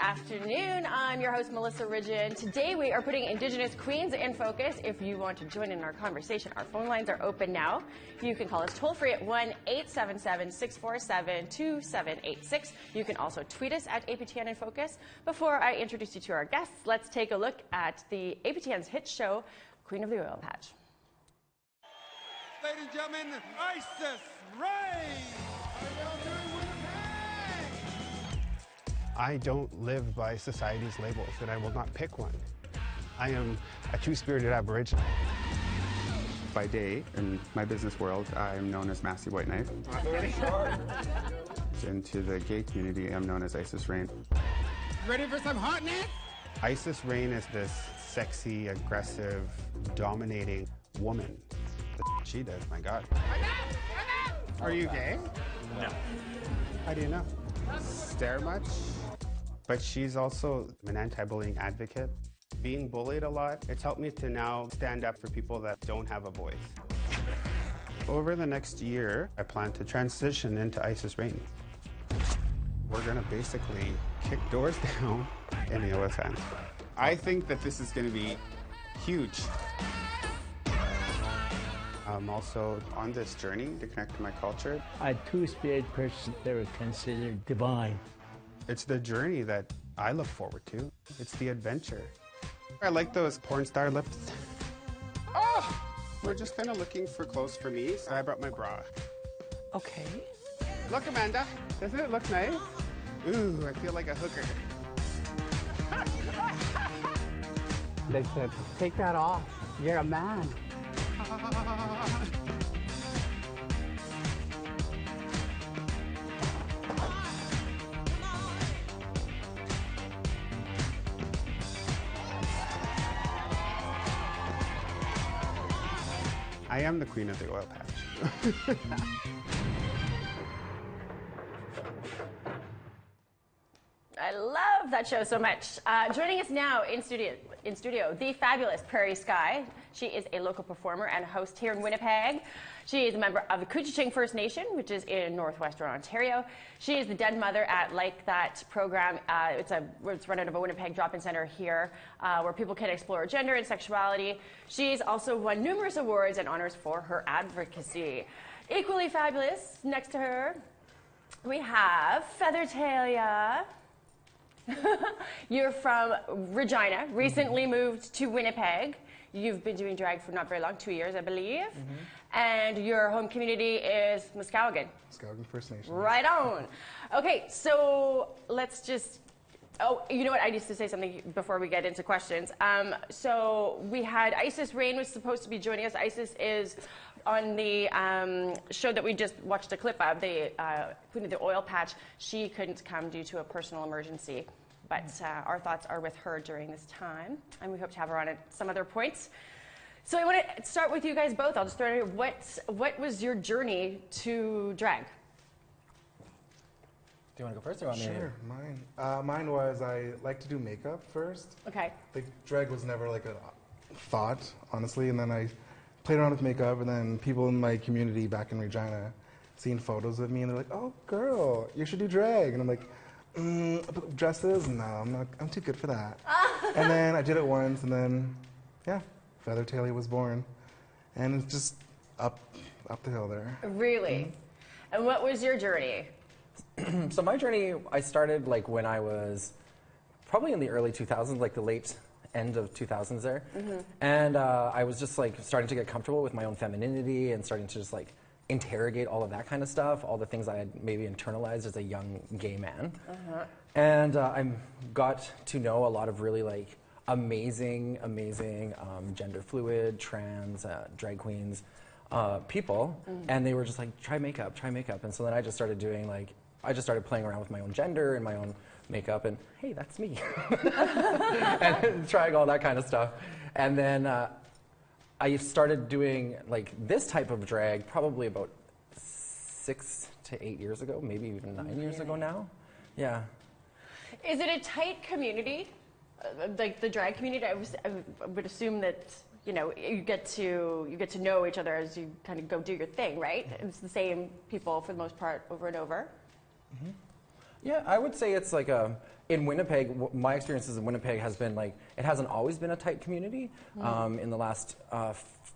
afternoon. I'm your host, Melissa Ridgen. Today we are putting Indigenous queens in focus. If you want to join in our conversation, our phone lines are open now. You can call us toll-free at 1-877-647-2786. You can also tweet us at APTN InFocus. Before I introduce you to our guests, let's take a look at the APTN's hit show, Queen of the Oil Patch. Ladies and gentlemen, Isis Rain! I don't live by society's labels, and I will not pick one. I am a two-spirited Aboriginal. By day, in my business world, I am known as Massey White Knife. And to the gay community, I'm known as Isis Rain. Ready for some hotness? Isis Rain is this sexy, aggressive, dominating woman. The she does, my God. Are you gay? No. How do you know? Stare much? But she's also an anti-bullying advocate. Being bullied a lot, it's helped me to now stand up for people that don't have a voice. Over the next year, I plan to transition into Isis Rain. We're gonna basically kick doors down in the oil sands. I think that this is gonna be huge. I'm also on this journey to connect to my culture. A two-spirit person, they were considered divine. It's the journey that I look forward to. It's the adventure. I like those porn star lips. Oh! We're just kind of looking for clothes for me, so I brought my bra. Okay. Look, Amanda, doesn't it look nice? Ooh, I feel like a hooker. They said, take that off. You're a man. I am the queen of the oil patch. I love that show so much. Joining us now in studio, the fabulous Prairie Sky. She is a local performer and host here in Winnipeg. She is a member of the Couchiching First Nation, which is in northwestern Ontario. She is the den mother at Like That program. It's run out of a Winnipeg drop-in center here where people can explore gender and sexuality. She's also won numerous awards and honors for her advocacy. Equally fabulous, next to her, we have Feather Talia. You're from Regina, recently moved to Winnipeg. You've been doing drag for not very long, 2 years, I believe. And your home community is Muskowhegan. Muskowhegan First Nation. Right on. Okay, so let's just, oh, you know what, I need to say something before we get into questions. So we had Isis Rain was supposed to be joining us. Isis is on the show that we just watched a clip of, the Queen of the Oil Patch. She couldn't come due to a personal emergency. But our thoughts are with her during this time, and we hope to have her on at some other points. So I want to start with you guys both. I'll just throw it here. What was your journey to drag? Do you want to go first or want me to? Sure, mine was I like to do makeup first. Okay. Like drag was never like a thought, honestly, and then I played around with makeup, and then people in my community back in Regina seen photos of me, and they're like, "Oh, girl, you should do drag," and I'm like, dresses? No, I'm too good for that. And then I did it once, and then, yeah, Feather Talia was born. And it's just up the hill there. Really? And what was your journey? So my journey, I started like when I was probably in the early 2000s, like the late end of 2000s there. And I was just like starting to get comfortable with my own femininity and starting to just like interrogate all of that kind of stuff, all the things I had maybe internalized as a young gay man. And I got to know a lot of really like amazing gender fluid, trans, drag queens, people, and they were just like, try makeup. And so then I just started doing like, I just started playing around with my own gender and my own makeup, and hey, that's me. And trying all that kind of stuff. And then I started doing like this type of drag probably about 6 to 8 years ago, maybe even 9 years ago now. Yeah. Is it a tight community, like the drag community? I would assume that you know you get to know each other as you kind of go do your thing, right? It's the same people for the most part over and over. Yeah, I would say it's like in Winnipeg, my experiences in Winnipeg has been like, it hasn't always been a tight community. In the last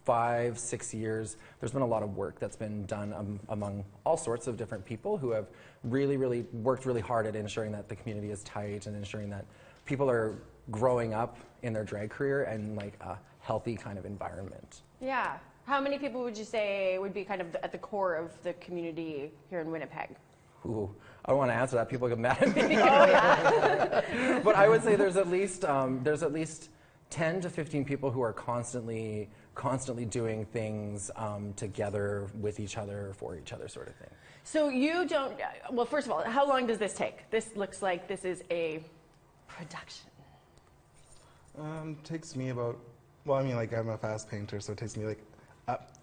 5-6 years, there's been a lot of work that's been done among all sorts of different people who have really, really worked really hard at ensuring that the community is tight and ensuring that people are growing up in their drag career and like a healthy kind of environment. Yeah. How many people would you say would be kind of at the core of the community here in Winnipeg? Ooh, I don't want to answer that. People get mad at me. Oh, yeah. But I would say there's at least 10 to 15 people who are constantly doing things together with each other, for each other, sort of thing. So you don't. Well, first of all, how long does this take? This looks like this is a production. Takes me about. Well, I mean, like I'm a fast painter, so it takes me like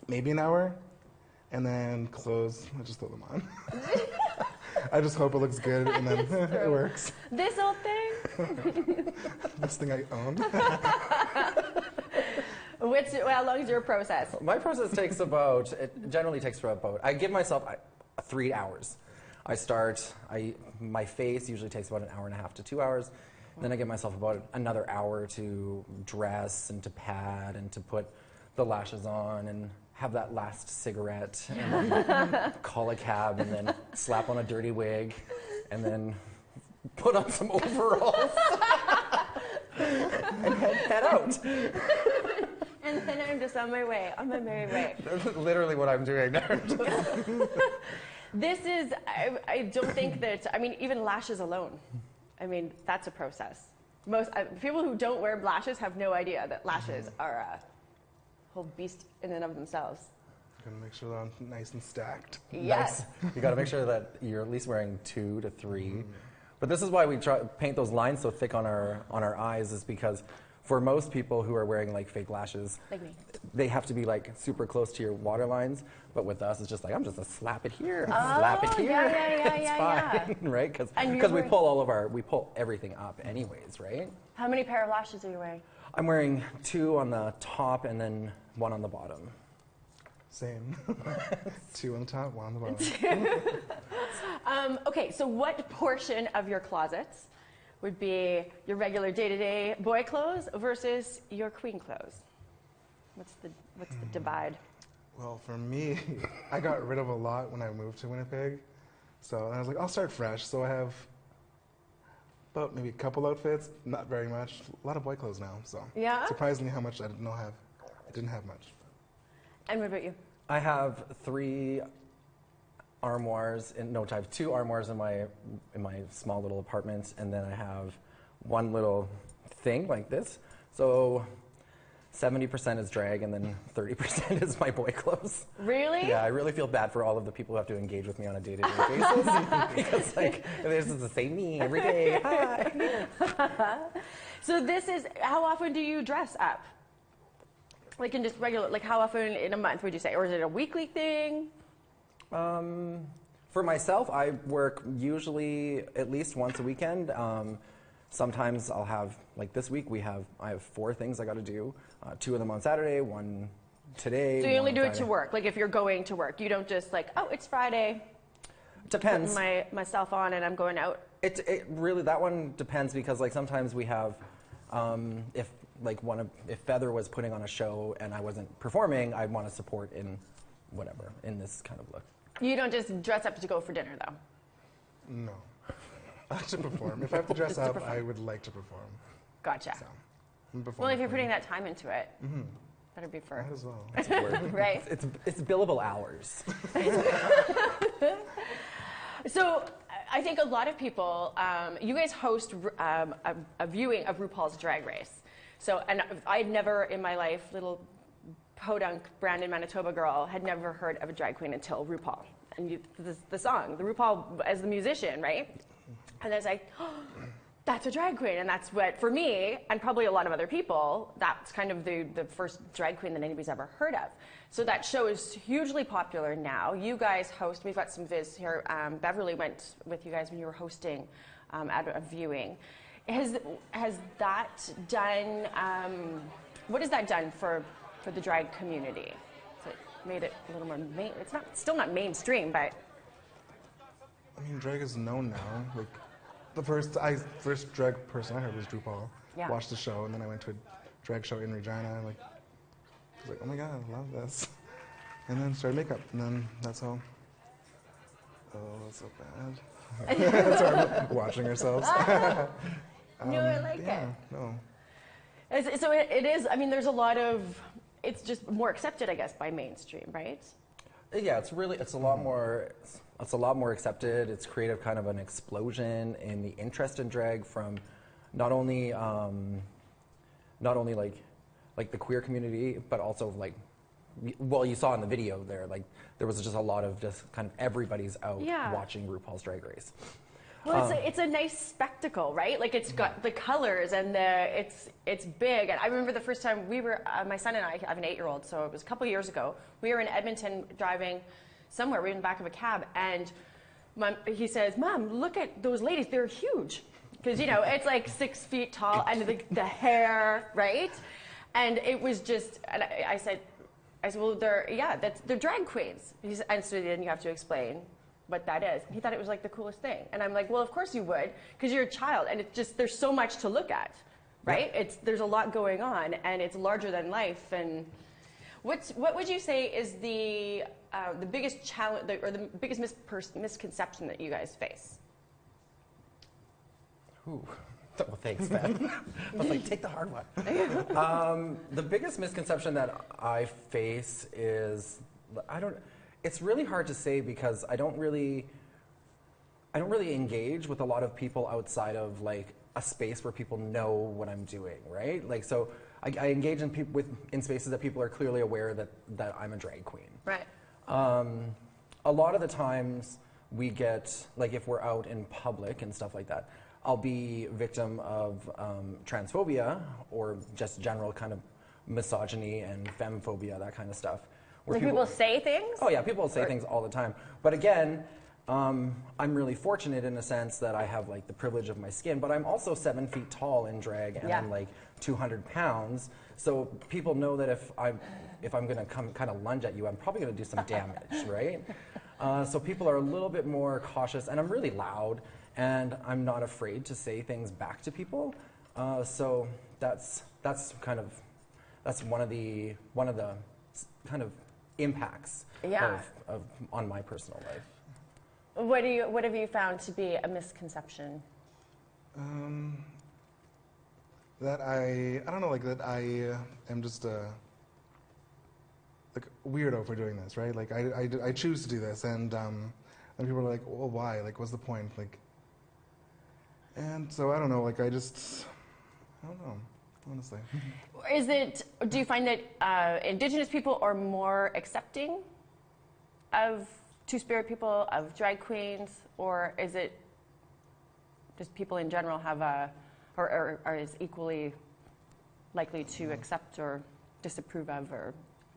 maybe an hour, and then clothes. I just throw them on. I just hope it looks good, and then it works. This old thing? This thing I own. How long is your process? My process generally takes about, I give myself 3 hours. My face usually takes about an hour and a half to 2 hours. Then I give myself about another hour to dress and to pad and to put the lashes on and have that last cigarette and then call a cab and then slap on a dirty wig and then put on some overalls and head out. And then I'm just on my merry way. That's literally what I'm doing now. This is, I don't think that, I mean, even lashes alone, I mean, that's a process. Most people who don't wear lashes have no idea that lashes are a whole beast in and of themselves. Gotta make sure they're nice and stacked. Yes. Nice. You gotta make sure that you're at least wearing 2 to 3. But this is why we paint those lines so thick on our eyes, is because for most people who are wearing like fake lashes, like me, they have to be like super close to your water lines. But with us, it's just like, I'm just gonna slap it here, slap it here. Yeah. It's fine, right? Because we pull everything up anyways, right? How many pair of lashes are you wearing? I'm wearing 2 on the top and then 1 on the bottom. Same. 2 on the top, 1 on the bottom. Okay, so what portion of your closets would be your regular day-to-day boy clothes versus your queen clothes? What's the divide? Well, for me, I got rid of a lot when I moved to Winnipeg. So I was like, I'll start fresh. So I have about maybe a couple outfits, not very much. A lot of boy clothes now. So yeah? Surprised me how much I didn't have much. And what about you? I have 3 armoires. I have 2 armoires in my small little apartment, and then I have 1 little thing like this. So 70% is drag, and then 30% is my boy clothes. Really? Yeah, I really feel bad for all of the people who have to engage with me on a day-to-day basis because like this is the same me every day. Hi. So this is, how often do you dress up? Like in just regular, like how often in a month would you say? Or is it a weekly thing? For myself, I work usually at least once a weekend. Sometimes I'll have, like this week, I have 4 things I got to do. 2 of them on Saturday, 1 today. So you only do Friday. it to work, like if you're going to work. You don't just like, oh, it's Friday. Depends. Putting myself on and I'm going out. It really, that one depends because like sometimes we have, if Feather was putting on a show and I wasn't performing, I'd want to support in whatever, in this kind of look. You don't just dress up to go for dinner though? No. I like to perform. If I have to dress up, I would like to perform. Gotcha. So, well, if you're putting that time into it, better be for. Might as well. It's work. Right. It's billable hours. So I think a lot of people, you guys host a viewing of RuPaul's Drag Race. So, and I'd never in my life, little podunk Brandon, Manitoba girl, had never heard of a drag queen until RuPaul. And the song, the RuPaul as the musician, right? And I was like, oh, that's a drag queen. And that's what, for me, and probably a lot of other people, that's kind of the first drag queen that anybody's ever heard of. So that show is hugely popular now. You guys host, we've got some viz here. Beverly went with you guys when you were hosting at a viewing. Has that done, what has that done for the drag community? So it made it a little more, it's still not mainstream, but. I mean, drag is known now. Like, the first drag person I heard was RuPaul. Yeah. Watched the show, and then I went to a drag show in Regina, and I was like, oh my god, I love this. And then started makeup, and then that's how. Oh, that's so bad. Sorry, watching ourselves. No, I like yeah, it. No. So it is, I mean, there's a lot of, it's just more accepted, I guess, by mainstream, right? Yeah, it's a lot more accepted. It's created kind of an explosion in the interest in drag from not only like the queer community, but also like, well, you saw in the video there, like there was just a lot of just kind of everybody's out watching RuPaul's Drag Race. Well, it's a nice spectacle, right? Like it's got the colors and it's big. And I remember the first time we were, my son and I have an 8-year-old, so it was a couple years ago. We were in Edmonton driving somewhere. We were in the back of a cab, and he says, "Mom, look at those ladies. They're huge." Because, you know, it's like 6 feet tall, and the hair, right? And it was just, and I said, well, they're drag queens. And so then you have to explain what that is. He thought it was like the coolest thing. And I'm like, well, of course you would, because you're a child, and it's just, there's so much to look at, right? Yeah. There's a lot going on, and it's larger than life. And what would you say is the biggest challenge, or the biggest misconception that you guys face? Ooh. Well, thanks, Ben. I was like, take the hard one. The biggest misconception that I face is, it's really hard to say because I don't really engage with a lot of people outside of like a space where people know what I'm doing, right? Like, so I engage in spaces that people are clearly aware that I'm a drag queen. Right. A lot of the times we get, like if we're out in public and stuff like that, I'll be victim of transphobia or just general kind of misogyny and femmephobia, that kind of stuff. Like people say things? Oh yeah, people say things all the time. But again, I'm really fortunate in a sense that I have like the privilege of my skin, but I'm also 7 feet tall in drag and I'm like 200 pounds. So people know that if I'm gonna come kind of lunge at you, I'm probably gonna do some damage, right? So people are a little bit more cautious, and I'm really loud. And I'm not afraid to say things back to people, so that's one of the kind of impacts of on my personal life. What have you found to be a misconception? That I don't know, like that I am just a like weirdo for doing this, right? Like I choose to do this, and people are like, well, why? Like, what's the point? Like. And so I don't know, like I don't know, honestly. Do you find that Indigenous people are more accepting of Two-Spirit people, of drag queens, or is it just people in general have or are is equally likely to accept or disapprove of or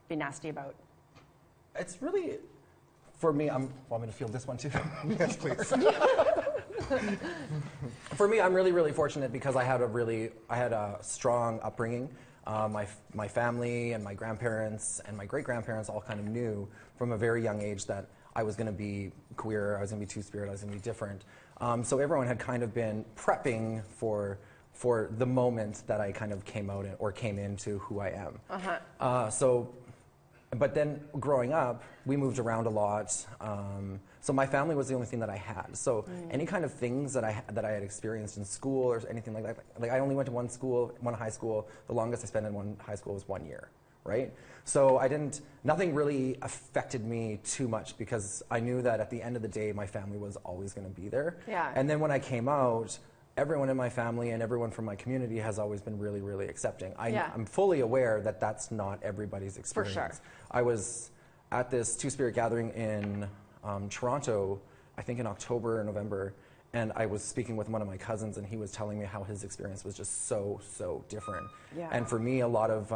be nasty about? It's really, for me, want me to feel this one too? Yes, please. For me, I'm really, really fortunate because I had a strong upbringing. My family and my grandparents and my great-grandparents all kind of knew from a very young age that I was going to be queer, I was going to be Two-Spirit, I was going to be different. So everyone had kind of been prepping for the moment that I kind of came out or came into who I am. But then growing up, we moved around a lot. So my family was the only thing that I had. So any kind of things that I had experienced in school or anything like that, like I only went to one high school. The longest I spent in one high school was 1 year, right? So nothing really affected me too much because I knew that at the end of the day, my family was always going to be there. Yeah. And then when I came out, everyone in my family and everyone from my community has always been really, really accepting. I'm fully aware that that's not everybody's experience. For sure. I was at this Two-Spirit gathering in Toronto, I think in October or November, and I was speaking with one of my cousins, and he was telling me how his experience was just so, so different. Yeah. And for me, a lot of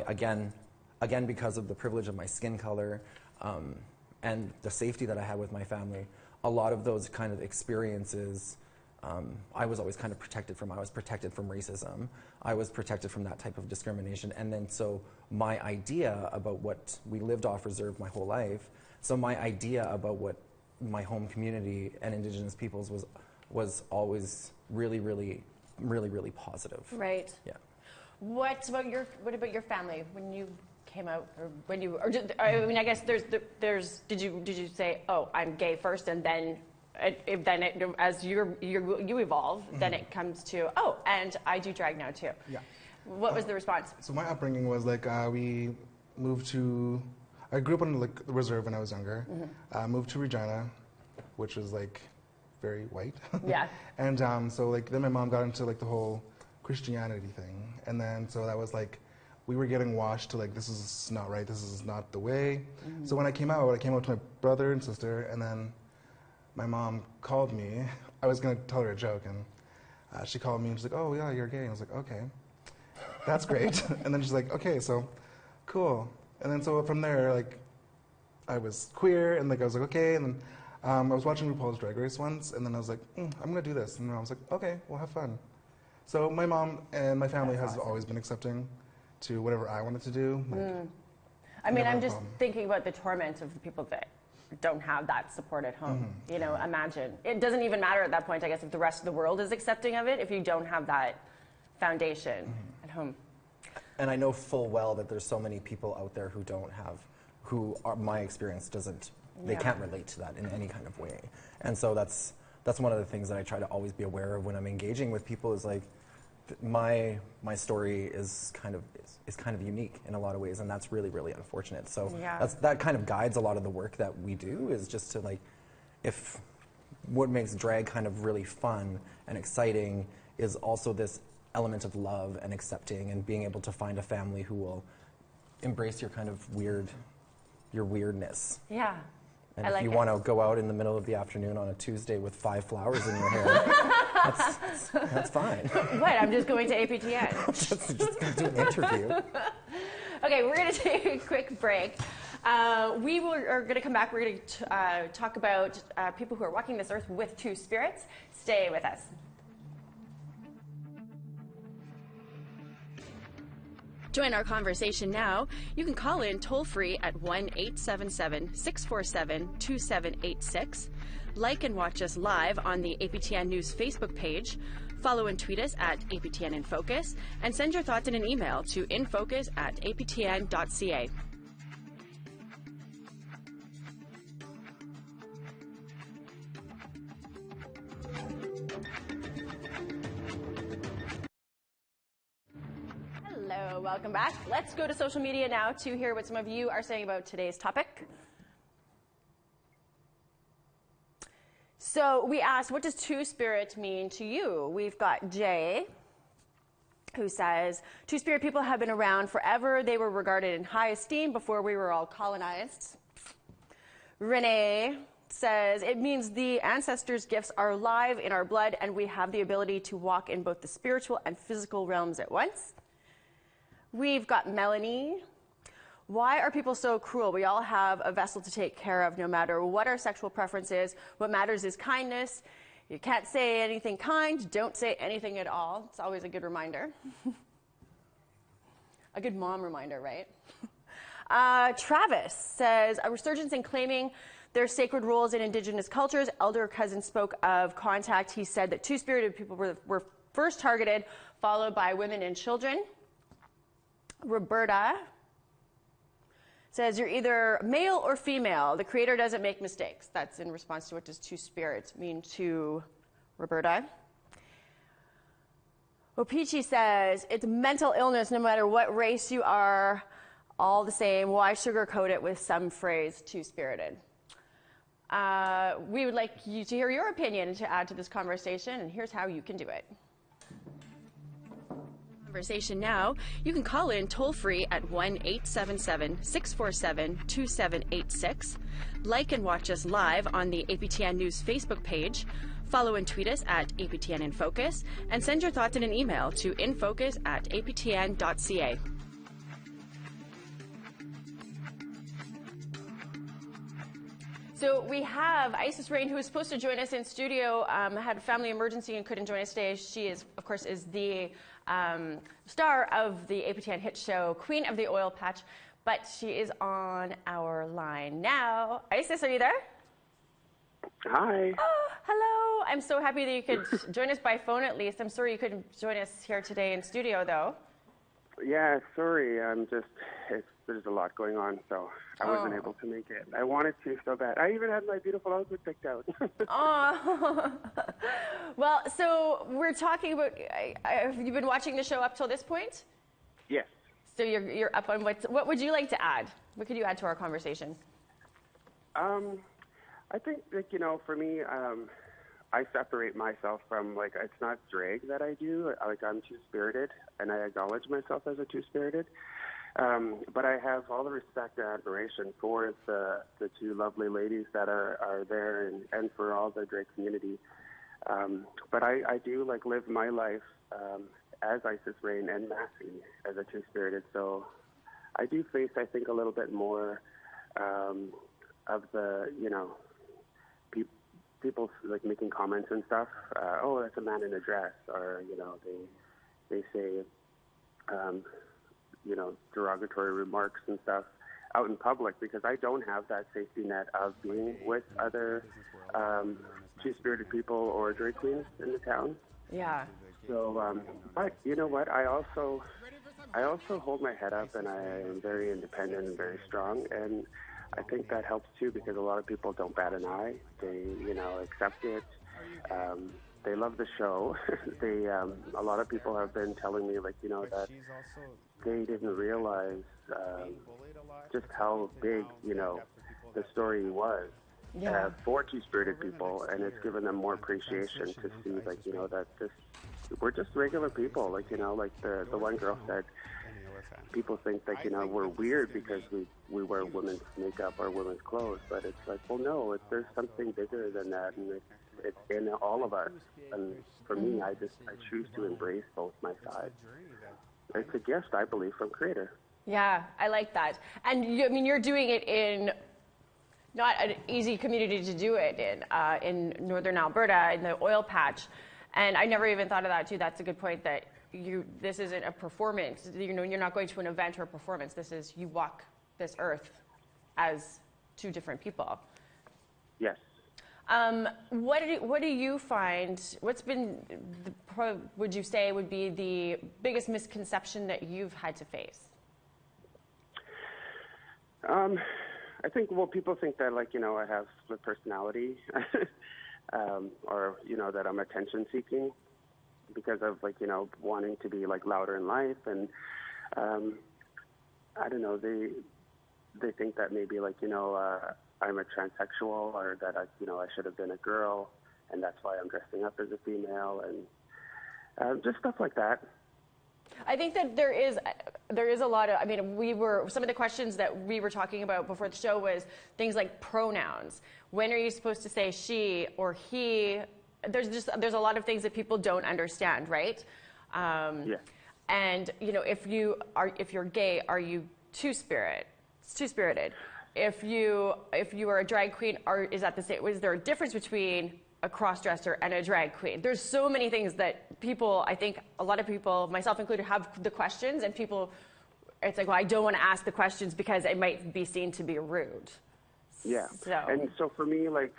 again, because of the privilege of my skin color and the safety that I had with my family, a lot of those kind of experiences I was always kind of protected from. I was protected from racism. I was protected from that type of discrimination. And then so my idea about what we lived off reserve my whole life, so my idea about what my home community and Indigenous peoples was always really, really, really, really positive. Right. Yeah. What about your family when you came out, or when you, or did, I mean, I guess did you say, oh, I'm gay first, and then as you evolve, then it comes to, oh, and I do drag now too. Yeah. What was the response? So my upbringing was like we moved to. I grew up on like the reserve when I was younger. Moved to Regina, which was like very white. Yeah. And so like then my mom got into like the whole Christianity thing, and then so that was like we were getting washed to like this is not right, this is not the way. So when I came out to my brother and sister, and then my mom called me. I was gonna tell her a joke, and she called me and she's like, "Oh yeah, you're gay." And I was like, "Okay, that's great." And then she's like, "Okay, so cool." And then so from there, like I was queer, and like I was like, "Okay." And then I was watching RuPaul's Drag Race once, and then I was like, I'm gonna do this. And I was like, "Okay, we'll have fun." So my mom and my family has always been accepting to whatever I wanted to do. Like, I mean, never I'm a just problem. thinking about the torment of the people that don't have that support at home. You know, imagine. It doesn't even matter at that point, I guess, if the rest of the world is accepting of it, if you don't have that foundation at home. And I know full well that there's so many people out there who don't have, my experience doesn't, they can't relate to that in any kind of way. And so that's one of the things that I try to always be aware of when I'm engaging with people is like, my story is kind of unique in a lot of ways, and that's really, really unfortunate. So that kind of guides a lot of the work that we do, is just to like, if what makes drag kind of really fun and exciting is also this element of love and accepting and being able to find a family who will embrace your kind of your weirdness. Yeah. And I if like you it. want to go out in the middle of the afternoon on a Tuesday with 5 flowers in your hair, that's fine. What? I'm just going to APTN. just going to do an interview. Okay, we're going to take a quick break. Are going to come back. We're going to talk about people who are walking this earth with two spirits. Stay with us. Join our conversation now. You can call in toll-free at 1-877-647-2786. Like and watch us live on the APTN News Facebook page. Follow and tweet us at APTN InFocus. And send your thoughts in an email to infocus@aptn.ca. Hello, welcome back. Let's go to social media now to hear what some of you are saying about today's topic. So we asked, what does two-spirit mean to you? We've got Jay, who says, two-spirit people have been around forever. They were regarded in high esteem before we were all colonized. Renee says, it means the ancestors' gifts are alive in our blood, and we have the ability to walk in both the spiritual and physical realms at once. We've got Melanie. Why are people so cruel? We all have a vessel to take care of no matter what our sexual preference is. What matters is kindness. You can't say anything kind, don't say anything at all. It's always a good reminder. A good mom reminder, right? Travis says, a resurgence in claiming their sacred roles in Indigenous cultures. Elder Cousin spoke of contact. He said that two-spirited people were first targeted, followed by women and children. Roberta says, you're either male or female. The Creator doesn't make mistakes. That's in response to what does two spirits mean to Roberta. Opichi says, it's mental illness no matter what race you are, all the same. Why sugarcoat it with some phrase, two-spirited? We would like you to hear your opinion to add to this conversation, and here's how you can do it. Conversation now. You can call in toll-free at 1-877-647-2786. Like and watch us live on the APTN News Facebook page. Follow and tweet us at APTN InFocus. And send your thoughts in an email to infocus@aptn.ca. So we have Isis Rain, who was supposed to join us in studio, had a family emergency and couldn't join us today. She is, of course, is the star of the APTN hit show, Queen of the Oil Patch, but she is on our line now. Isis, are you there? Hi. Oh, hello. I'm so happy that you could join us by phone at least. I'm sorry you couldn't join us here today in studio, though. Yeah, sorry. There's a lot going on, so I wasn't able to make it. I wanted to so bad. I even had my beautiful outfit picked out. Oh. Well, so we're talking about, have you been watching the show up till this point? Yes. So you're up on what would you like to add? What could you add to our conversation? I think that, for me, I separate myself from, it's not drag that I do. I'm two-spirited, and I acknowledge myself as a two-spirited. But I have all the respect and admiration for the two lovely ladies that are there and for all the drag community. But I do, live my life as Isis Rain and Massey as a two-spirited. So I do face, I think, a little bit more of the, people making comments and stuff. Oh, that's a man in a dress, or they say derogatory remarks and stuff out in public, because I don't have that safety net of being with other two-spirited people or drag queens in the town. Yeah. So, but you know what? I also hold my head up, and I am very independent and very strong, and I think that helps too, because a lot of people don't bat an eye. They, accept it. They love the show. A lot of people have been telling me, that they didn't realize just how big, the story was for two-spirited people, and it's given them more appreciation to see, that we're just regular people. The one girl said, people think that, we're weird because we wear women's makeup or women's clothes, but it's well, no, there's something bigger than that, and it's in all of us. And for me, I choose to embrace both my sides. It's a gift, I believe, from Creator. Yeah, I like that. And you're doing it in not an easy community to do it in northern Alberta, in the oil patch. And I never even thought of that too. That's a good point, that this isn't a performance. You're not going to an event or a performance. This is, you walk this earth as two different people. Yes. What do you find, what's been, would you say would be the biggest misconception that you've had to face? I think, people think that, I have split personality, or, that I'm attention seeking because of, wanting to be, louder in life. And, I don't know, they think that maybe, I'm a transsexual, or that I should have been a girl, and that's why I'm dressing up as a female, and just stuff like that. I think that there is a lot of, some of the questions that we were talking about before the show was things like pronouns. When are you supposed to say she or he? There's a lot of things that people don't understand, right? Yeah. And if you're gay, are you two-spirited? If you are a drag queen, is there a difference between a cross-dresser and a drag queen? There's so many things that people, I think a lot of people, myself included, have the questions, and people, it's well, I don't want to ask the questions because it might be seen to be rude. Yeah. And so for me, I've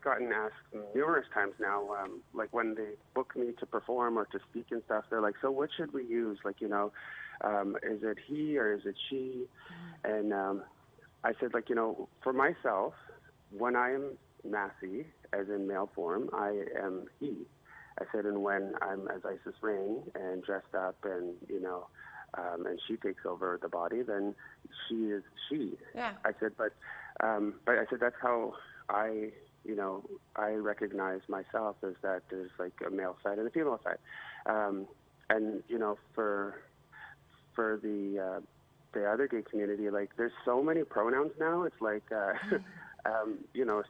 gotten asked numerous times now, when they book me to perform or to speak and stuff, they're like, so what should we use? Is it he or is it she? And I said, for myself, when I am Massey, as in male form, I am he. I said, and when I'm as Isis Rain and dressed up and, and she takes over the body, then she is she. Yeah. I said, but I said, that's how I recognize myself, is that there's a male side and a female side. And, for the other gay community, there's so many pronouns now. It's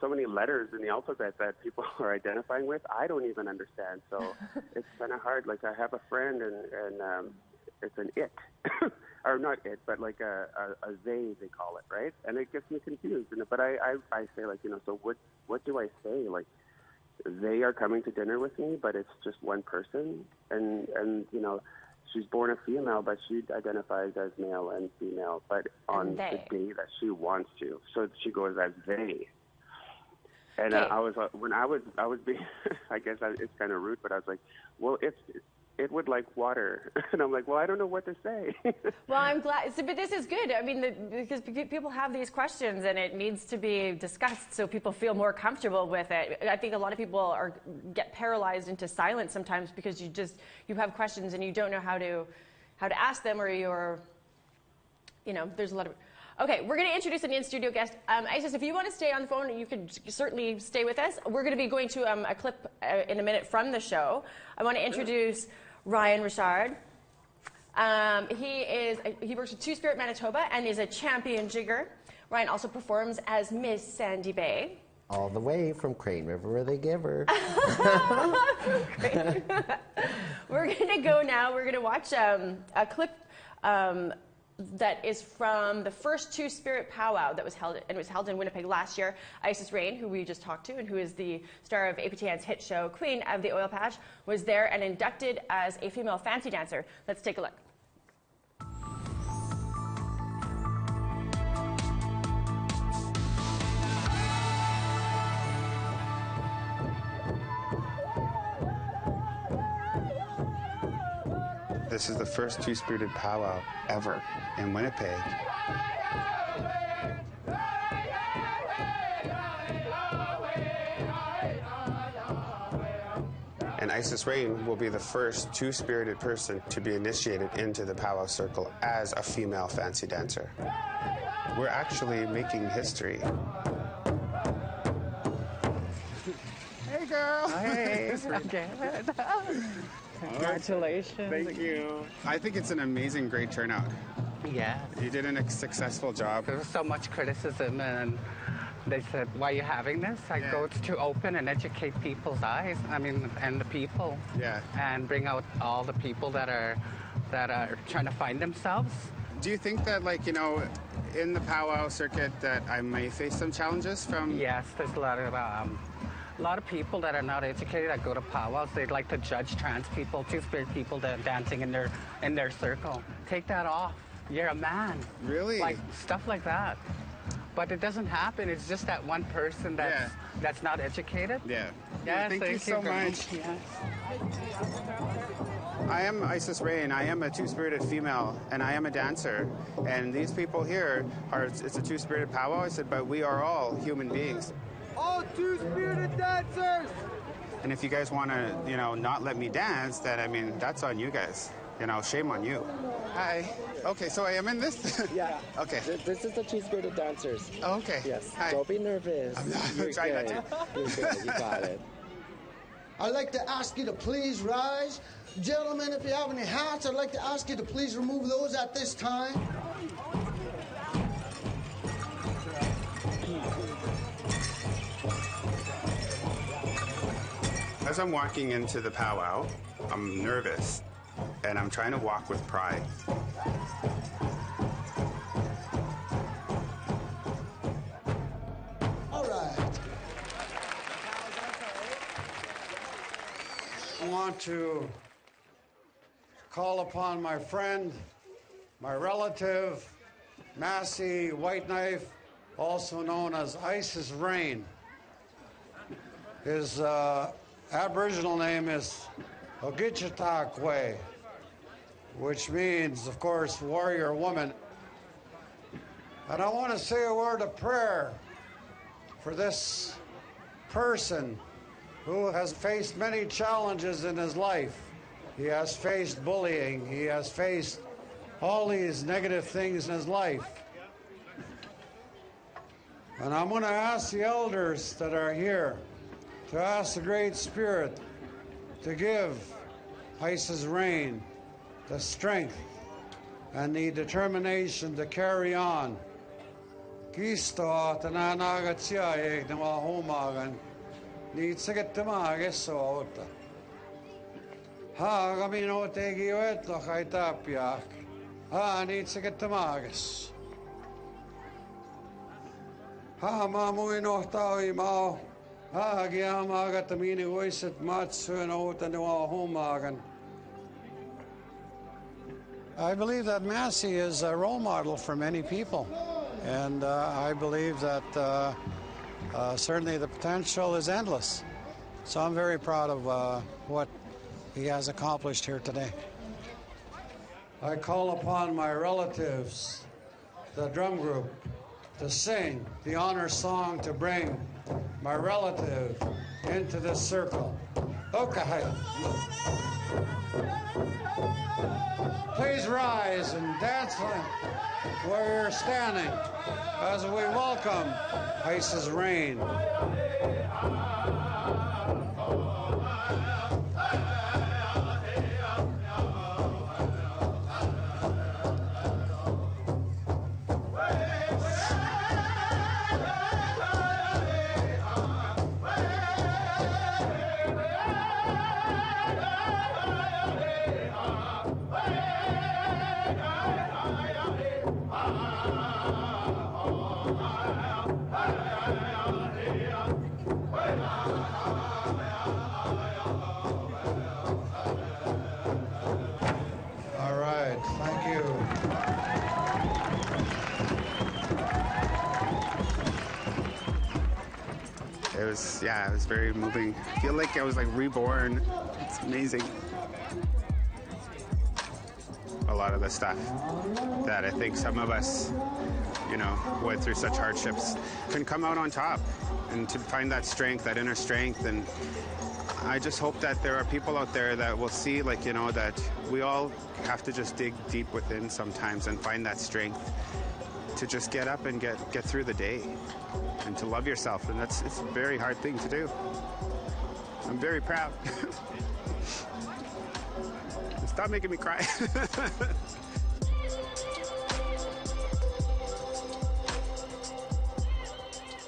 so many letters in the alphabet that people are identifying with. I don't even understand. So it's kind of hard. I have a friend, and it's an it, or not it, but a they call it, right? And it gets me confused. But I say so what do I say? They are coming to dinner with me, but it's just one person, and she's born a female, but she identifies as male and female, but on the day that she wants to. So she goes as they. And Okay. I was when I was being, I guess it's kind of rude, but I was like, well, it would like water, and I'm like, well, I don't know what to say. Well, I'm glad, but this is good. I mean, because people have these questions, and it needs to be discussed so people feel more comfortable with it. I think a lot of people get paralyzed into silence sometimes because you have questions and you don't know how to ask them, or there's a lot of. Okay, we're going to introduce an in-studio guest. Isis, if you want to stay on the phone, you can certainly stay with us. We're going to be going to a clip in a minute from the show. I want to introduce Ryan Rashard. He works with Two Spirit Manitoba and is a champion jigger. Ryan also performs as Miss Sandy Bay. All the way from Crane River where they give her. We're going to go now. We're going to watch a clip that is from the first Two Spirit powwow that was held in Winnipeg last year. Isis Rain, who we just talked to and who is the star of APTN's hit show Queen of the Oil Patch, was there and inducted as a female fancy dancer. Let's take a look. This is the first two-spirited powwow ever in Winnipeg. And Isis Rain will be the first two-spirited person to be initiated into the powwow circle as a female fancy dancer. We're actually making history. Hey, girl. Hey. Good. Congratulations. Thank you. I think it's an amazing, great turnout. Yes. You did a successful job. There was so much criticism, and they said, why are you having this? I go, it's to open and educate people's eyes, and the people. Yeah. And bring out all the people that are trying to find themselves. Do you think that, in the powwow circuit that I may face some challenges from? Yes, there's a lot of people that are not educated that go to powwows. They like to judge trans people, two-spirit people that are dancing in their circle. Take that off. You're a man. Really? Like stuff like that. But it doesn't happen. It's just that one person that's not educated. Yeah. Yeah. Thank you so much. Yes. I am Isis Rain. I am a two-spirited female, and I am a dancer. And these people here it's a two-spirited powwow. I said, but we are all human beings. All two-spirited dancers! And if you guys want to, not let me dance, then, that's on you guys. Shame on you. Hi. Okay, so I am in this? Yeah. Okay. This is the Two Spirited Dancers. Oh, okay. Yes. Hi. Don't be nervous. I'm trying not to. You're good. You got it. I'd like to ask you to please rise. Gentlemen, if you have any hats, I'd like to ask you to please remove those at this time. As I'm walking into the powwow, I'm nervous, and I'm trying to walk with pride. All right. I want to call upon my friend, my relative, Massey Whiteknife, also known as Isis Rain. His Aboriginal name is Ogichitakwe, which means, of course, warrior woman. And I want to say a word of prayer for this person who has faced many challenges in his life. He has faced bullying. He has faced all these negative things in his life. And I'm going to ask the elders that are here to ask the Great Spirit to give Isis Rain the strength and the determination to carry on. Kisto tananagatsia egdama homagan ni tsagatamaga soota. Ha gamino tegiwet lo kaitapiak. Ha ni tsagatamagas. Ha mamuino tawi mao. I believe that Massey is a role model for many people, and I believe that certainly the potential is endless. So I'm very proud of what he has accomplished here today. I call upon my relatives, the drum group, to sing the honor song to bring my relative into this circle. Okay. Please rise and dance where you're standing as we welcome Ice's reign. All right, thank you. It was very moving. I feel like I was like reborn. It's amazing. A lot of the stuff that I think some of us, you know, went through such hardships can come out on top, and to find that strength, that inner strength. And I just hope that there are people out there that will see, like, you know, that we all have to just dig deep within sometimes and find that strength to just get up and get through the day and to love yourself. And it's a very hard thing to do. I'm very proud. Stop making me cry.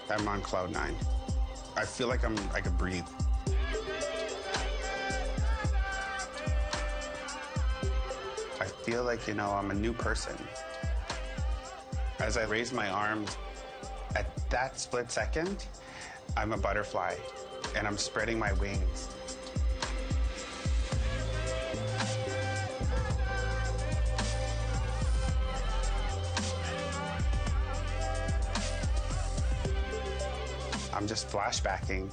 I'm on cloud 9. I feel like I could breathe. I feel like, you know, I'm a new person. As I raise my arms, at that split second, I'm a butterfly, and I'm spreading my wings. I'm just flashbacking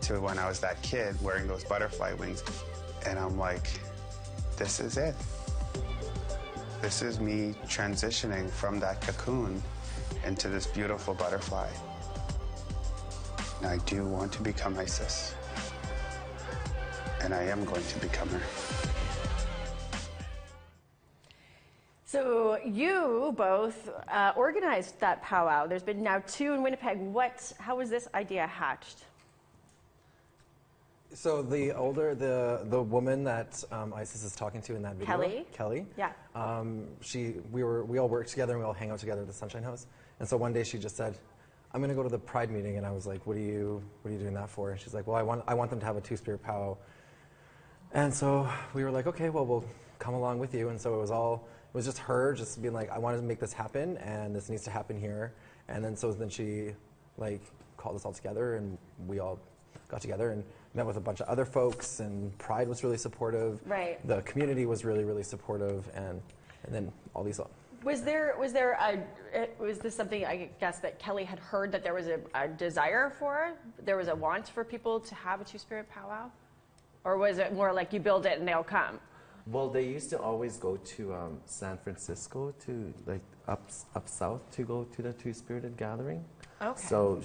to when I was that kid wearing those butterfly wings, and I'm like, this is it. This is me transitioning from that cocoon into this beautiful butterfly. And I do want to become Isis. And I am going to become her. So you both organized that powwow. There's been now 2 in Winnipeg. How was this idea hatched? So the woman that Isis is talking to in that video, Kelly. Yeah. We all work together and we all hang out together at the Sunshine House. And so one day she just said, "I'm going to go to the Pride meeting," and I was like, "What are you doing that for?" And she's like, "Well, I want them to have a Two-Spirit powwow." And so we were like, "Okay, well, we'll come along with you." And so it was just her just being like, "I wanted to make this happen, and this needs to happen here." And then she like called us all together, and we all got together and met with a bunch of other folks, and Pride was really supportive. Right. The community was really, really supportive, and then all these. Was this something, I guess, that Kelly had heard that there was a desire for? There was a want for people to have a Two-Spirit powwow? Or was it more like you build it and they'll come? Well, they used to always go to San Francisco, to like up south, to go to the Two-Spirited gathering. Okay. So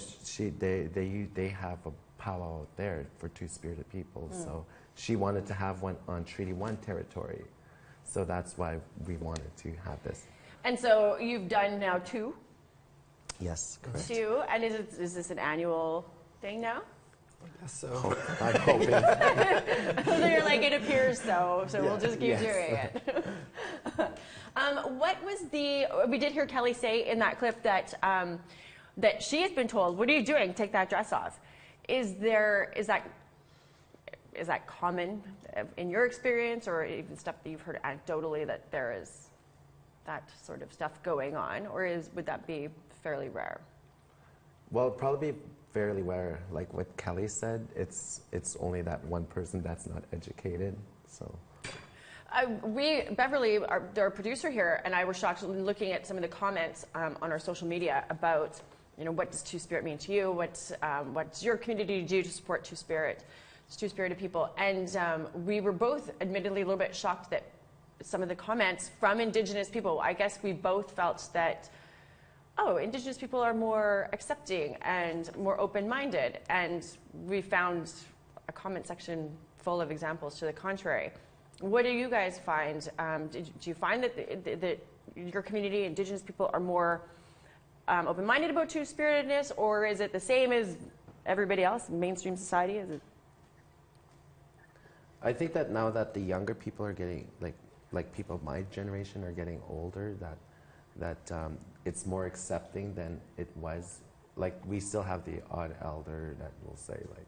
they have a powwow out there for Two-Spirited people. So she wanted to have one on Treaty 1 territory. So that's why we wanted to have this. And so you've done now 2? Yes, correct. 2, and is this an annual thing now? I guess so. I'm hoping. So you're like, it appears so we'll just keep doing it. What was we did hear Kelly say in that clip that that she has been told, "What are you doing? Take that dress off." Is that common in your experience, or even stuff that you've heard anecdotally, that there is that sort of stuff going on, or would that be fairly rare? Well, it'd probably be fairly rare. Like what Kelly said, it's only that one person that's not educated. So Beverly, our producer here, and I were shocked looking at some of the comments on our social media about what does Two-Spirit mean to you? What's your community do to support Two-Spirited people? And we were both admittedly a little bit shocked that some of the comments from Indigenous people, I guess we both felt that, Indigenous people are more accepting and more open-minded. And we found a comment section full of examples to the contrary. What do you guys find? Do you find that your community, Indigenous people, are more open-minded about two-spiritedness, or is it the same as everybody else in mainstream society? Is it? I think that now that the younger people are getting, like people of my generation are getting older, that it's more accepting than it was. Like, we still have the odd elder that will say, like,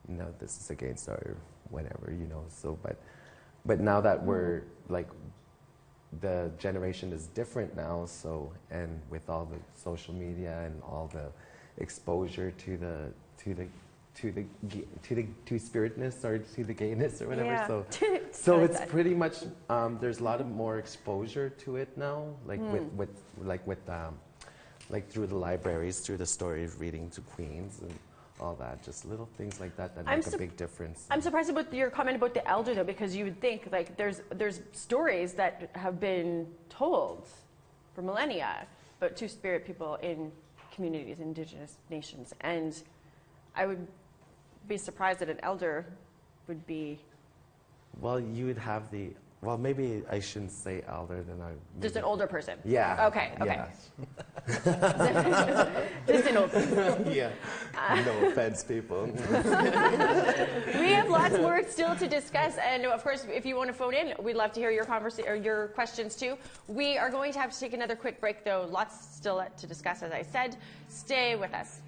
no, this is against our whatever, so, but now that we're, like, the generation is different now, so, and with all the social media and all the exposure to the two-spiritedness or to the gayness or whatever, Yeah. so it's pretty much there's a lot of more exposure to it now, like like through the libraries, through the story of reading to queens and all that, just little things like that make a big difference. I'm surprised about your comment about the elder, though, because you would think, like, there's stories that have been told for millennia about two-spirit people in communities, Indigenous nations, and I would be surprised that an elder would be... Well, you would have well, maybe I shouldn't say elder, then Just an older person? Yeah. Okay. Yeah. Just an old person. Yeah. No offense, people. We have lots more still to discuss, and of course, if you want to phone in, we'd love to hear your your questions too. We are going to have to take another quick break, though. Lots still to discuss, as I said. Stay with us.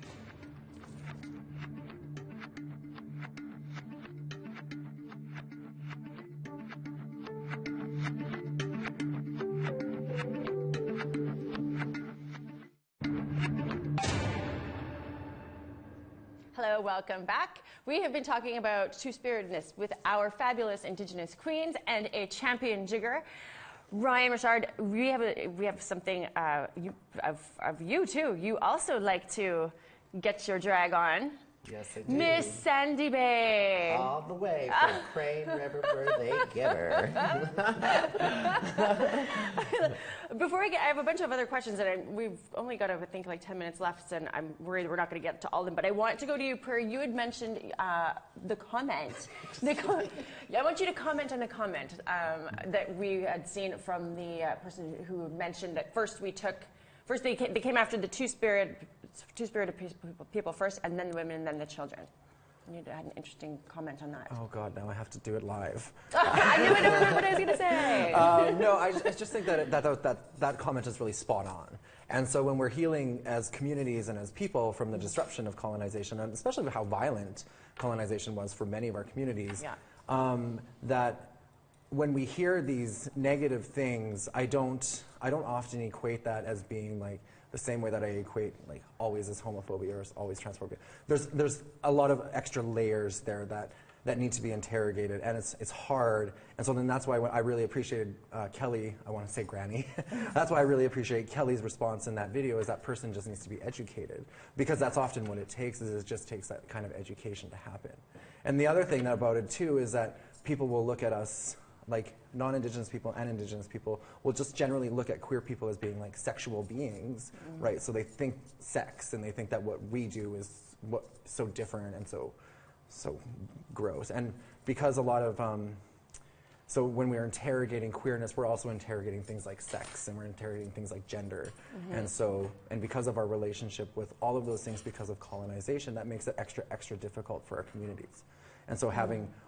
Hello, welcome back. We have been talking about two-spiritedness with our fabulous Indigenous queens and a champion jigger, Ryan Rashard. We have something of you too. You also like to get your drag on. Yes, I do. Miss Sandy Bay. All the way from Crane River Birthday Giver. Before I have a bunch of other questions, and we've only got, I think, like 10 minutes left, and I'm worried we're not going to get to all of them, but I want to go to you, Prairie. You had mentioned the comment. I want you to comment on the comment that we had seen from the person who mentioned that first they came after the two-spirited people first, and then the women, and then the children. And you had an interesting comment on that. Oh God, now I have to do it live. I don't remember what I was going to say. No, I just think that comment is really spot on. And so when we're healing as communities and as people from the disruption of colonization, and especially how violent colonization was for many of our communities, that when we hear these negative things, I don't often equate that as being like the same way that I equate like always as homophobia or always transphobia. There's a lot of extra layers there that need to be interrogated, and it's hard. And so then that's why I really appreciated Kelly, I want to say Granny, that's why I really appreciate Kelly's response in that video, is that person just needs to be educated. Because that's often what it takes, is it just takes that kind of education to happen. And the other thing about it too is that people will look at us, like non-Indigenous people and Indigenous people will just generally look at queer people as being like sexual beings, right? So they think sex, and they think that what we do is so different and so gross. And because a lot of, so when we're interrogating queerness, we're also interrogating things like sex, and we're interrogating things like gender. And because of our relationship with all of those things, because of colonization, that makes it extra difficult for our communities. And so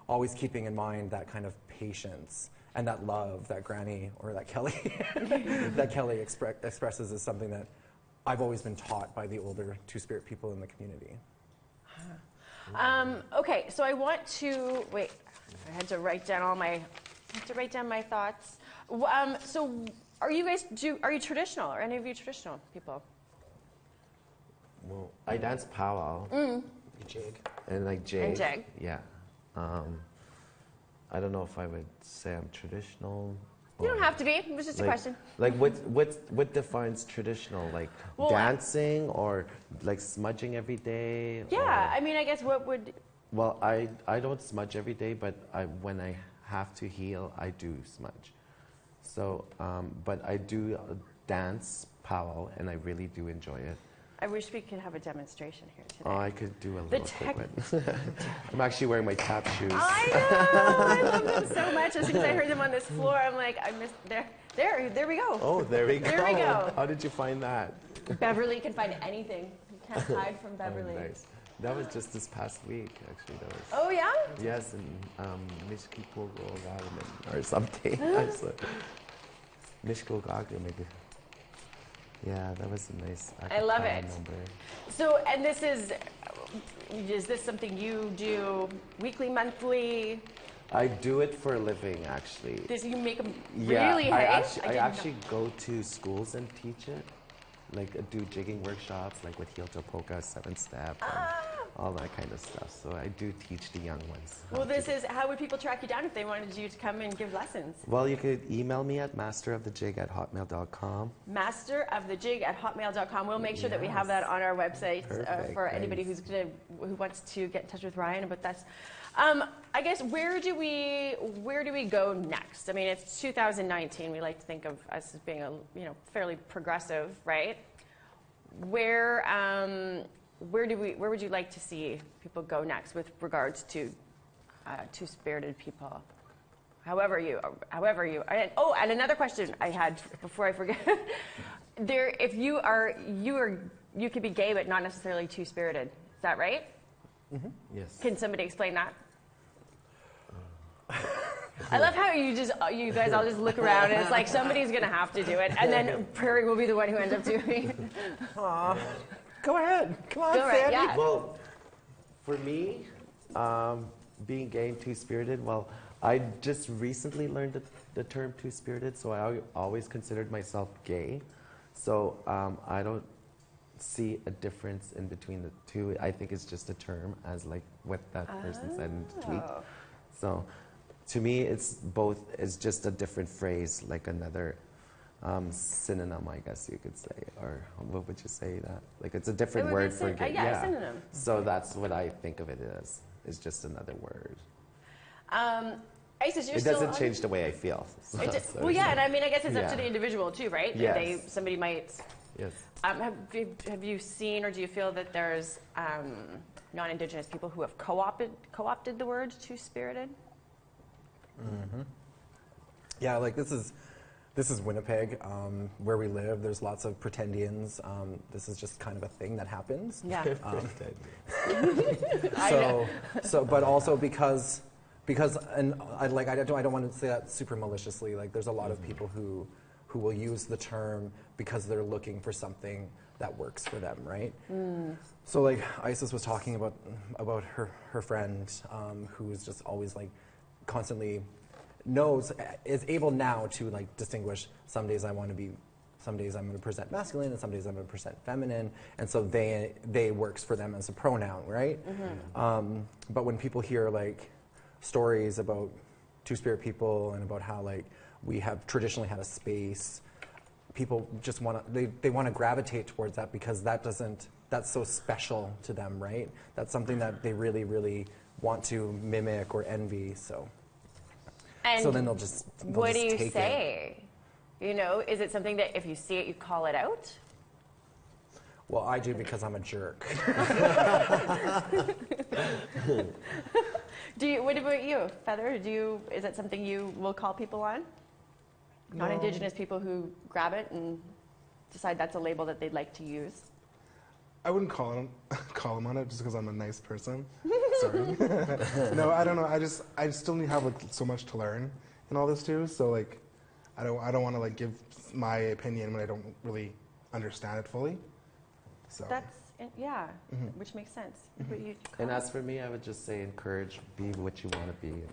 always keeping in mind that kind of patience and that love that Granny, or that Kelly, that Kelly expresses, is something that I've always been taught by the older two-spirit people in the community. Okay, so I want to, wait, I had to write down my thoughts. So are you traditional? Are any of you traditional people? Well, I dance powwow. Jig. And like jig. And jig. Yeah. I don't know if I would say I'm traditional. You don't have to be. It was just a question. Like what defines traditional? Like dancing or like smudging every day? Yeah, I mean, I guess what would... Well, I don't smudge every day, but when I have to heal, I do smudge. So, but I do dance powwow, and I really do enjoy it. I wish we could have a demonstration here today. Oh, I could do a little quick one. I'm actually wearing my tap shoes. I know! I love them so much. As soon as I heard them on this floor, I'm like, I missed... There we go. Oh, there we go. There we go. How did you find that? Beverly can find anything. You can't hide from Beverly. Oh, nice. That was just this past week, actually. That was, oh, yeah? Yes, and Mishki Pogo or something. Mishko Gaga, maybe. Yeah, that was a nice. I love it. Number. So, and this is this something you do weekly, monthly? I do it for a living, actually. You make them yeah, really, I actually go to schools and teach it. Like do jigging workshops, like with heel to polka, 7-step, all that kind of stuff. So I do teach the young ones. Well, how would people track you down if they wanted you to come and give lessons? Well, you could email me at masterofthejig@hotmail.com. Masterofthejig@hotmail.com. We'll make sure that we have that on our website for anybody who wants to get in touch with Ryan about that. I guess where do we go next? I mean, it's 2019. We like to think of us as being fairly progressive, right? Where would you like to see people go next with regards to two-spirited people? However you. And another question I had before I forget. If you could be gay but not necessarily two-spirited. Is that right? Mm-hmm. Yes. Can somebody explain that? I love how you guys all just look around and it's like somebody's gonna have to do it, and then Prairie will be the one who ends up doing it. Aw. Go ahead. Come on, Go right, Sandy. yeah. Well, for me, being gay and two-spirited, well, I just recently learned the term two-spirited, so I always considered myself gay. So I don't see a difference in between the two. I think it's just a term, as like what that person said in the tweet. So to me, it's just a different phrase, like another synonym, I guess you could say, or what would you say that? Like it's a different word for gay. Yeah, a synonym. So that's what I think of it as. It's just another word. Isis, it doesn't change the way I feel. Well, yeah, and I mean, I guess it's up to the individual too, right? Yes. Somebody might. Yes. Have you seen, or do you feel that there's non-Indigenous people who have co-opted the word two-spirited? Mm-hmm. Yeah, like this is Winnipeg, where we live. There's lots of pretendians. This is just kind of a thing that happens. Yeah. But also because and I don't want to say that super maliciously. Like there's a lot of people who will use the term because they're looking for something that works for them, right? Mm. So like Isis was talking about her friend who is just always like constantly is able now to like distinguish some days I'm going to present masculine and some days I'm going to present feminine, and so they works for them as a pronoun, right? Mm-hmm. But when people hear like stories about two-spirit people and about how like we have traditionally had a space, people just want to they want to gravitate towards that because that's so special to them, right? That's something that they really, really want to mimic or envy. So then they'll just what do you take say? It. Is it something that if you see it, you call it out? Well, I do because I'm a jerk. What about you, Feather? Is that something you will call people on? No. Non-Indigenous people who grab it and decide that's a label that they'd like to use? I wouldn't call them on it just because I'm a nice person. Sorry. No, I don't know. I still have like so much to learn in all this too. So like, I don't want to like give my opinion when I don't really understand it fully. So that's which makes sense. Mm-hmm. And as for me, I would just say encourage, be what you want to be, and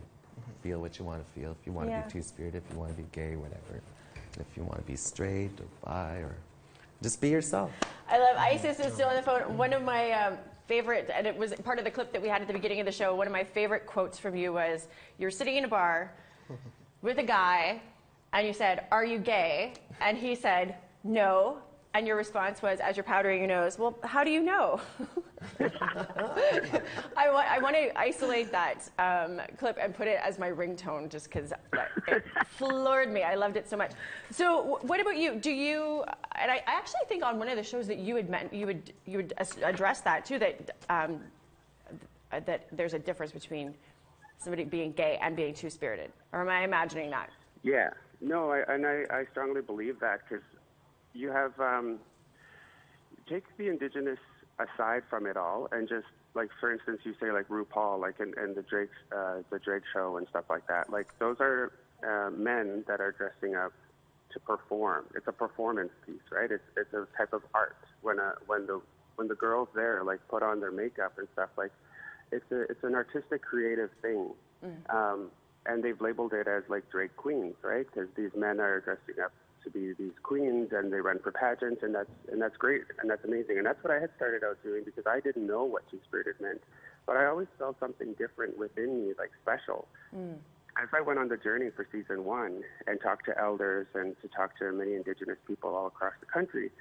feel what you want to feel. If you want to be two-spirited, if you want to be gay, whatever. If you want to be straight or bi, or just be yourself. I love Isis is still on the phone. One of my favorite, and it was part of the clip that we had at the beginning of the show, one of my favorite quotes from you was, you're sitting in a bar with a guy and you said, "Are you gay?" And he said, "No." And your response was, as you're powdering your nose, "Well, how do you know?" I want to isolate that clip and put it as my ringtone, just because it floored me. I loved it so much. So, what about you? Do you? And I actually think on one of the shows that you would address that too. That there's a difference between somebody being gay and being two-spirited. Or am I imagining that? Yeah. No, I strongly believe that, because you have take the Indigenous aside from it all, and just like, for instance, you say like RuPaul, like in the Drake show and stuff like that. Like, those are men that are dressing up to perform. It's a performance piece, right? It's a type of art. When the girls there like put on their makeup and stuff, like it's an artistic, creative thing. And they've labeled it as like drag queens, right? Because these men are dressing up to be these queens, and they run for pageants, and that's great, and that's amazing. And that's what I had started out doing, because I didn't know what two-spirited meant, but I always felt something different within me, like special. As I went on the journey for season 1 and talked to elders and to talk to many Indigenous people all across the country,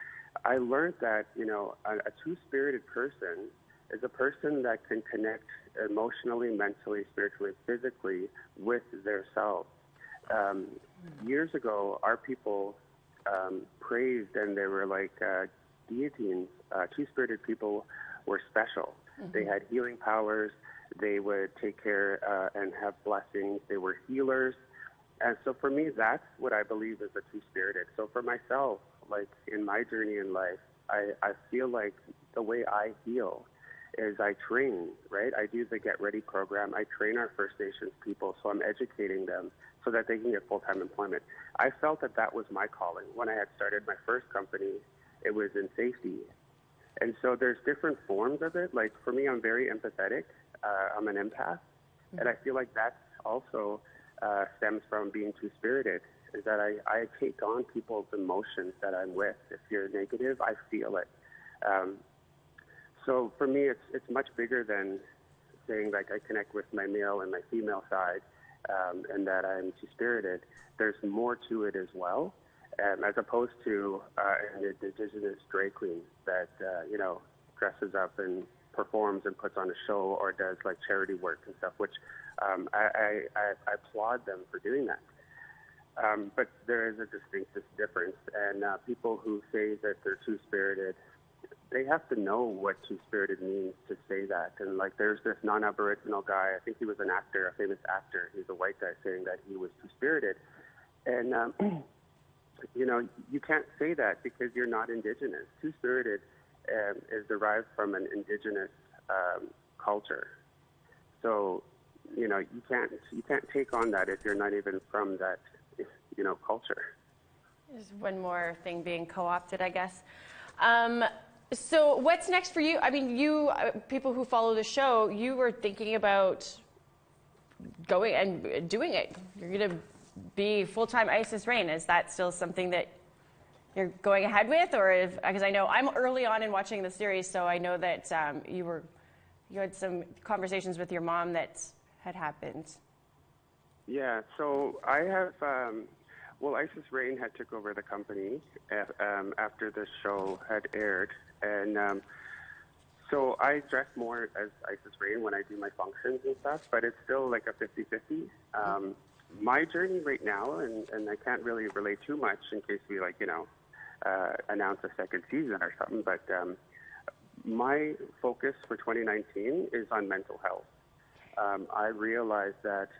I learned that, you know, a two-spirited person is a person that can connect emotionally, mentally, spiritually, physically with their self. Years ago, our people praised, and they were like deities. Two-spirited people were special. They had healing powers. They would take care and have blessings. They were healers. And so for me, that's what I believe is a two-spirited. So for myself, like in my journey in life, I feel like the way I heal is I train, right? I do the Get Ready program. I train our First Nations people, so I'm educating them so that they can get full-time employment. I felt that that was my calling. When I had started my first company, it was in safety. And so there's different forms of it. Like for me, I'm very empathetic. I'm an empath. And I feel like that also stems from being two-spirited, is that I take on people's emotions that I'm with. If you're negative, I feel it. So for me, it's much bigger than saying like I connect with my male and my female side, and that I'm two-spirited. There's more to it as well, as opposed to an Indigenous drag queen that you know, dresses up and performs and puts on a show or does like charity work and stuff, which I applaud them for doing that. But there is a distinct difference, and people who say that they're two-spirited, they have to know what two-spirited means to say that. And like, there's this non-Aboriginal guy, I think he was an actor, a famous actor, he's a white guy, saying that he was two-spirited. And, you know, you can't say that because you're not Indigenous. Two-spirited is derived from an Indigenous culture. So, you know, you can't take on that if you're not even from that, you know, culture. There's one more thing being co-opted, I guess. So what's next for you? I mean, you, people who follow the show, you were thinking about going and doing it. You're going to be full-time Isis Rain. Is that still something that you're going ahead with? Or because I know I'm early on in watching the series, so I know that you had some conversations with your mom that had happened. Yeah, so I have, well, Isis Rain had took over the company after the show had aired. And so I dress more as Isis Rain when I do my functions and stuff, but it's still like a 50-50. My journey right now, and I can't really relate too much in case we, like, you know, announce a second season or something, but my focus for 2019 is on mental health. I realized that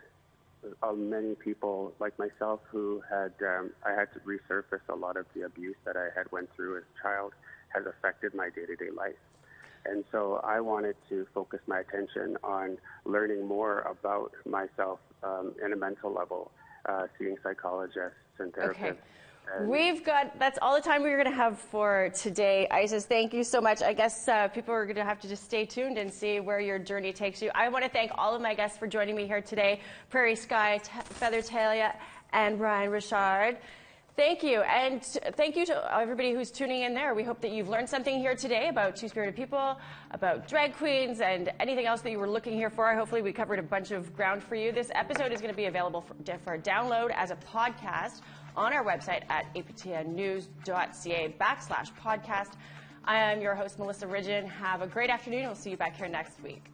many people like myself who had, I had to resurface a lot of the abuse that I had went through as a child has affected my day-to-day life. And so I wanted to focus my attention on learning more about myself in a mental level, seeing psychologists and therapists. Okay. That's all the time we're going to have for today. Isis, thank you so much. I guess people are going to have to just stay tuned and see where your journey takes you. I want to thank all of my guests for joining me here today. Prairie Sky, Feather Talia, and Rashard. Thank you, and thank you to everybody who's tuning in there. We hope that you've learned something here today about two-spirited people, about drag queens, and anything else that you were looking here for. Hopefully we covered a bunch of ground for you. This episode is going to be available for download as a podcast on our website at aptnnews.ca/podcast. I am your host, Melissa Ridgen. Have a great afternoon. We'll see you back here next week.